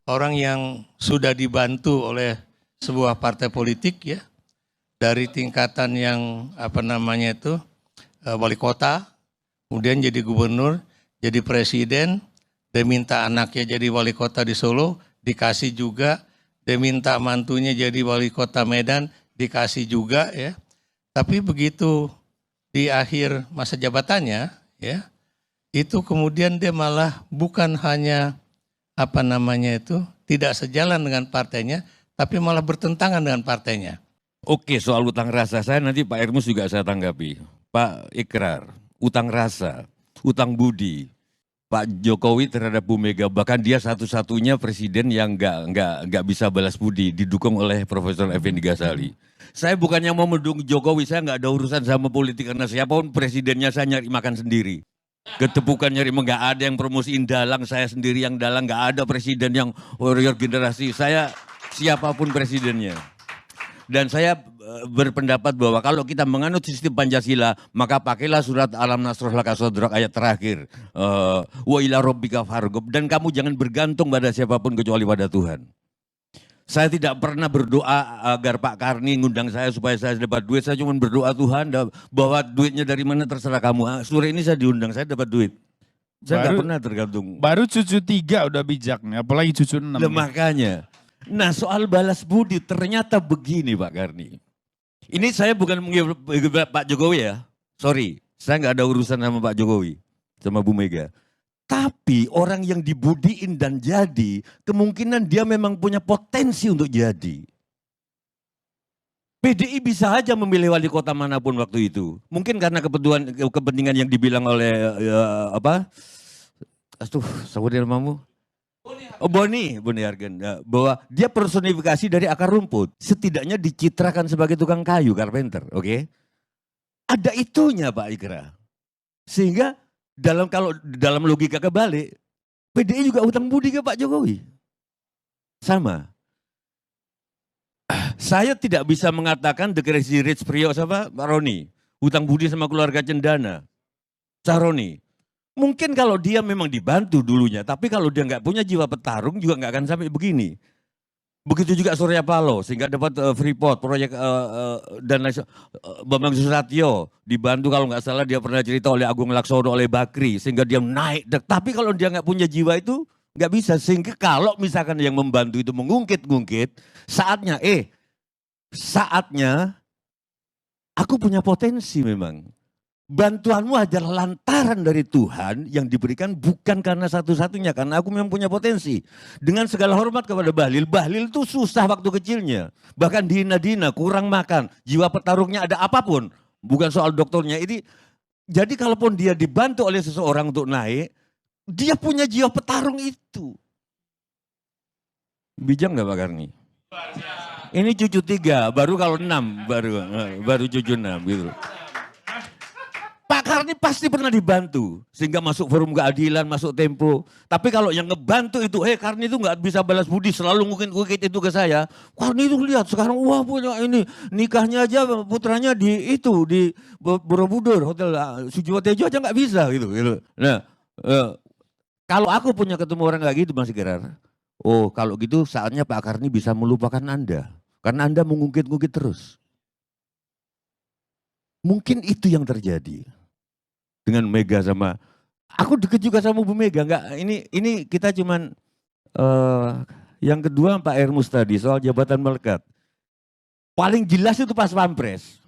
orang yang sudah dibantu oleh sebuah partai politik ya, dari tingkatan yang wali kota, kemudian jadi gubernur, jadi presiden, dia minta anaknya jadi wali kota di Solo, dikasih juga, dia minta mantunya jadi wali kota Medan, dikasih juga ya. Tapi begitu di akhir masa jabatannya ya, itu kemudian dia malah bukan hanya tidak sejalan dengan partainya, tapi malah bertentangan dengan partainya. Oke, soal utang rasa saya nanti Pak Ermus juga saya tanggapi. Pak Ikrar, utang rasa, utang budi. Pak Jokowi terhadap Bu Mega, bahkan dia satu-satunya presiden yang nggak bisa balas budi, didukung oleh Profesor Effendi Ghazali. Saya bukannya mau mendukung Jokowi, saya nggak ada urusan sama politik karena siapapun presidennya saya nyari makan sendiri. Ketepukan nyari nggak ada yang promosiin dalang, saya sendiri yang dalang, nggak ada presiden yang warrior generasi. Saya siapapun presidennya. Dan saya berpendapat bahwa kalau kita menganut sistem Pancasila, maka pakailah surat Alam Nasroh Laka Sodrak ayat terakhir. Wa ila rabbika farghab. Dan kamu jangan bergantung pada siapapun kecuali pada Tuhan. Saya tidak pernah berdoa agar Pak Karni ngundang saya supaya saya dapat duit. Saya cuma berdoa Tuhan bahwa duitnya dari mana terserah kamu. Sore ini saya diundang, saya dapat duit. Saya nggak pernah tergantung. Baru cucu 3 udah bijak nih, apalagi cucu 6. Makanya. Nah soal balas budi ternyata begini Pak Karni. Ini saya bukan Pak Jokowi ya. Sorry, saya nggak ada urusan sama Pak Jokowi. Sama Bu Mega. Tapi orang yang dibudiin dan jadi, kemungkinan dia memang punya potensi untuk jadi. PDI bisa aja memilih wali kota manapun waktu itu. Mungkin karena kepentingan yang dibilang oleh saudara namamu? Boni Hargen, bahwa dia personifikasi dari akar rumput. Setidaknya dicitrakan sebagai tukang kayu, carpenter, oke? Ada itunya Pak Ikra. Sehingga kalau dalam logika kebalik, PDI juga utang budi ke Pak Jokowi. Sama. Saya tidak bisa mengatakan the crazy rich Priok sama Pak Roni. Utang budi sama keluarga Cendana. Caroni. Mungkin kalau dia memang dibantu dulunya, tapi kalau dia nggak punya jiwa petarung juga nggak akan sampai begini. Begitu juga Surya Paloh, sehingga dapat Freeport, proyek dan Bambang Susatyo dibantu kalau nggak salah dia pernah cerita oleh Agung Laksono, oleh Bakri, sehingga dia naik. Tapi kalau dia nggak punya jiwa itu nggak bisa. Sehingga kalau misalkan yang membantu itu mengungkit-ungkit, saatnya aku punya potensi memang. Bantuanmu adalah lantaran dari Tuhan yang diberikan bukan karena satu-satunya. Karena aku memang punya potensi. Dengan segala hormat kepada Bahlil. Bahlil itu susah waktu kecilnya. Bahkan dihina-dina, kurang makan. Jiwa petarungnya ada apapun. Bukan soal dokternya. Jadi kalaupun dia dibantu oleh seseorang untuk naik. Dia punya jiwa petarung itu. Bijak nggak Pak Karni? Ini cucu 3, baru kalau 6. Baru cucu 6 gitu. Pak Karni pasti pernah dibantu sehingga masuk forum keadilan, masuk Tempo. Tapi kalau yang ngebantu itu, Karni itu nggak bisa balas budi, selalu ngukit itu ke saya. Karni itu lihat sekarang, wah punya ini nikahnya aja putranya di Borobudur, hotel Sujiwo Tejo aja nggak bisa gitu. Nah, kalau aku punya ketemu orang kayak gitu Mas Gerar, oh kalau gitu saatnya Pak Karni bisa melupakan Anda, karena Anda mengungkit-ungkit terus. Mungkin itu yang terjadi dengan Mega sama aku deket juga sama Bu Mega. Enggak, ini kita cuman yang kedua Pak Ermus tadi soal jabatan melekat. Paling jelas itu pas Pampres.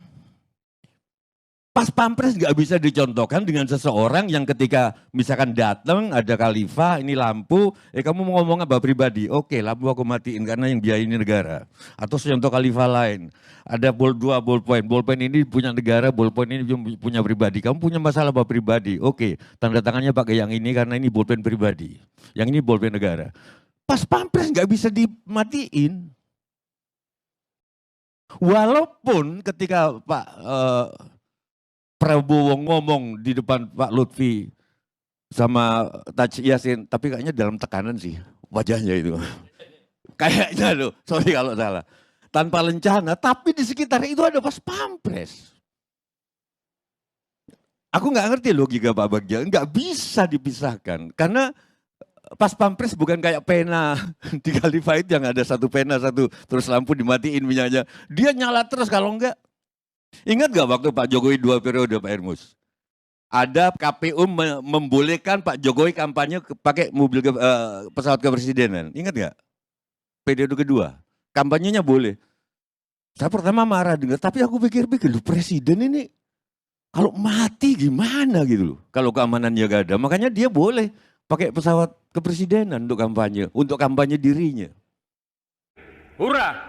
Pas Pampres nggak bisa dicontohkan dengan seseorang yang ketika misalkan datang ada khalifah, ini lampu, kamu mau ngomong apa pribadi? Oke, lampu aku matiin karena yang biaya ini negara. Atau contoh khalifah lain, ada ballpoint ini punya negara, ballpoint ini punya pribadi. Kamu punya masalah apa pribadi? Oke, tanda tangannya pakai yang ini karena ini ballpoint pribadi, yang ini ballpoint negara. Pas Pampres nggak bisa dimatiin. Walaupun ketika Pak Prabowo ngomong di depan Pak Lutfi sama Taj Yasin, tapi kayaknya dalam tekanan sih wajahnya itu. Kayaknya loh, sorry kalau salah. Tanpa lencana, tapi di sekitar itu ada pas Pampres. Aku nggak ngerti logika Pak Bagja, nggak bisa dipisahkan. Karena pas pampres bukan kayak pena di Khalifah itu yang ada satu pena satu terus lampu dimatiin minyaknya. Dia nyala terus kalau enggak. Ingat gak waktu Pak Jokowi 2 periode Pak Ermus? Ada KPU membolehkan Pak Jokowi kampanye pakai mobil pesawat kepresidenan. Ingat gak? Periode kedua. Kampanyenya boleh. Saya pertama marah dengar, tapi aku pikir-pikir, presiden ini kalau mati gimana gitu loh. Kalau keamanannya gak ada. Makanya dia boleh pakai pesawat kepresidenan untuk kampanye dirinya. Hurrah!